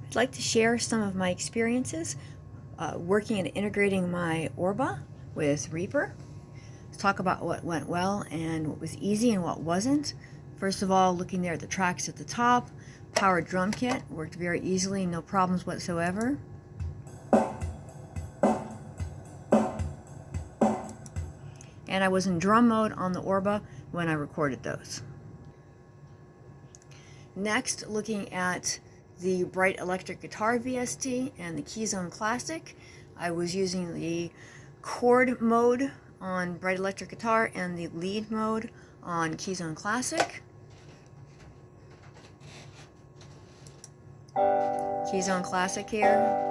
I'd like to share some of my experiences working and integrating my Orba with Reaper. Let's talk about what went well and what was easy and what wasn't. First of all, looking there at the tracks at the top, powered drum kit worked very easily, no problems whatsoever. And I was in drum mode on the Orba when I recorded those. Next, looking at the Bright Electric Guitar VST and the Keyzone Classic, I was using the chord mode on Bright Electric Guitar and the lead mode on Keyzone Classic. Keyzone Classic here.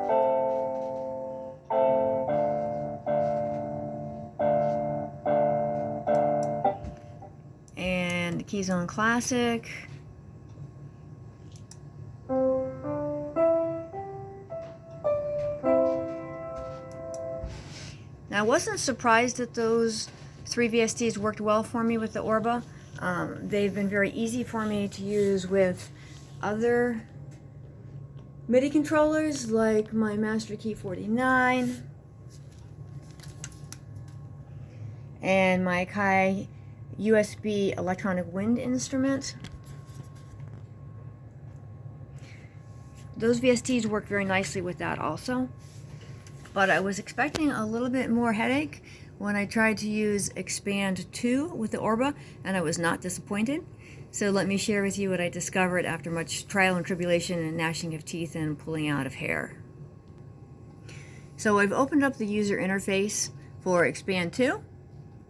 And the Keyzone Classic. Now, I wasn't surprised that those 3 VSTs worked well for me with the Orba. They've been very easy for me to use with other MIDI controllers like my Master Key 49 and my Kai USB electronic wind instrument. Those VSTs work very nicely with that also. But I was expecting a little bit more headache when I tried to use Expand 2 with the Orba, and I was not disappointed. So let me share with you what I discovered after much trial and tribulation and gnashing of teeth and pulling out of hair. So I've opened up the user interface for Expand 2,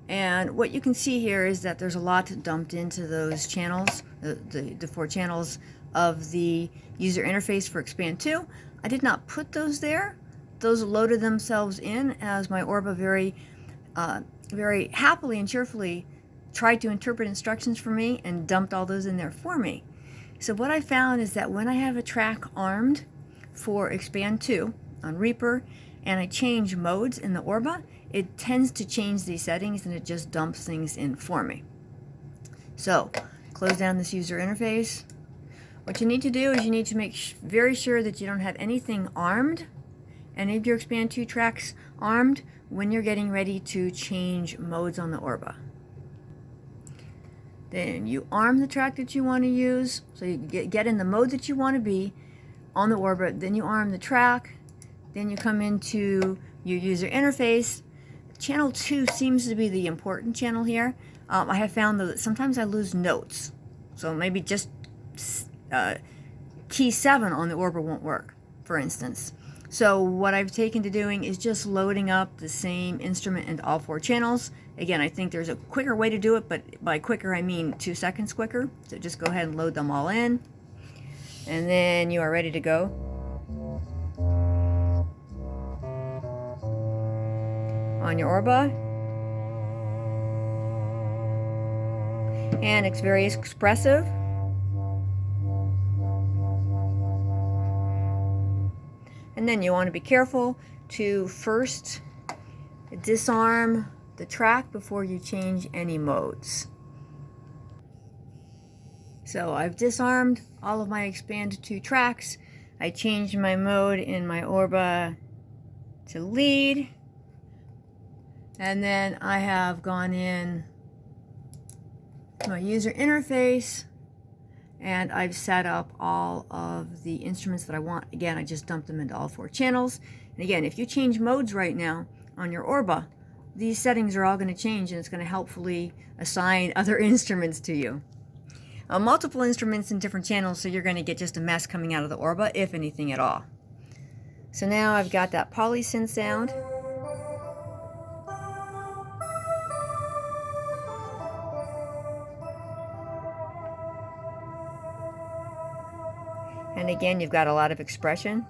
and what you can see here is that there's a lot dumped into those channels, the 4 channels of the user interface for Expand 2. I did not put those there. Those loaded themselves in as my Orba very happily and cheerfully tried to interpret instructions for me and dumped all those in there for me. So what I found is that when I have a track armed for Expand 2 on Reaper and I change modes in the Orba, it tends to change these settings and it just dumps things in for me. So close down this user interface. What you need to do is you need to make very sure that you don't have anything armed, any of your Expand 2 tracks armed when you're getting ready to change modes on the Orba. Then you arm the track that you want to use, so you get in the mode that you want to be on the Orba. Then you arm the track. Then you come into your user interface. Channel 2 seems to be the important channel here. I have found that sometimes I lose notes, so maybe just key 7 on the Orba won't work, for instance. So what I've taken to doing is just loading up the same instrument into all 4 channels. Again, I think there's a quicker way to do it, but by quicker I mean 2 seconds quicker. So just go ahead and load them all in. And then you are ready to go. On your Orba. And it's very expressive. And then you want to be careful to first disarm the track before you change any modes. So I've disarmed all of my Expand 2 tracks. I changed my mode in my Orba to lead. And then I have gone in my user interface and I've set up all of the instruments that I want. Again, I just dumped them into all 4 channels. And again, if you change modes right now on your Orba, these settings are all going to change and it's going to helpfully assign other instruments to you. Multiple instruments in different channels, so you're going to get just a mess coming out of the Orba, if anything at all. So now I've got that polysynth sound. And again, you've got a lot of expression.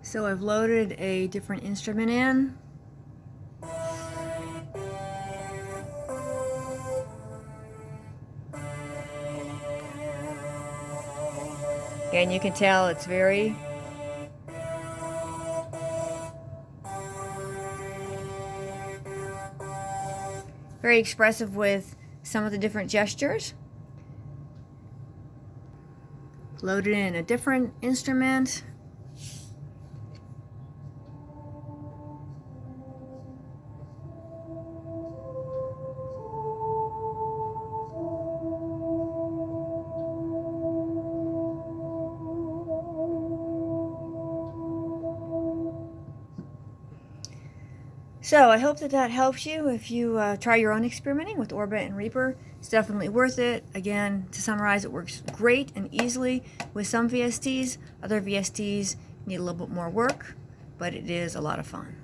So I've loaded a different instrument in. And you can tell it's very very expressive with some of the different gestures. Loaded in a different instrument. So I hope that that helps you if you try your own experimenting with Orba and Reaper. It's definitely worth it. Again, to summarize, it works great and easily with some VSTs. Other VSTs need a little bit more work, but it is a lot of fun.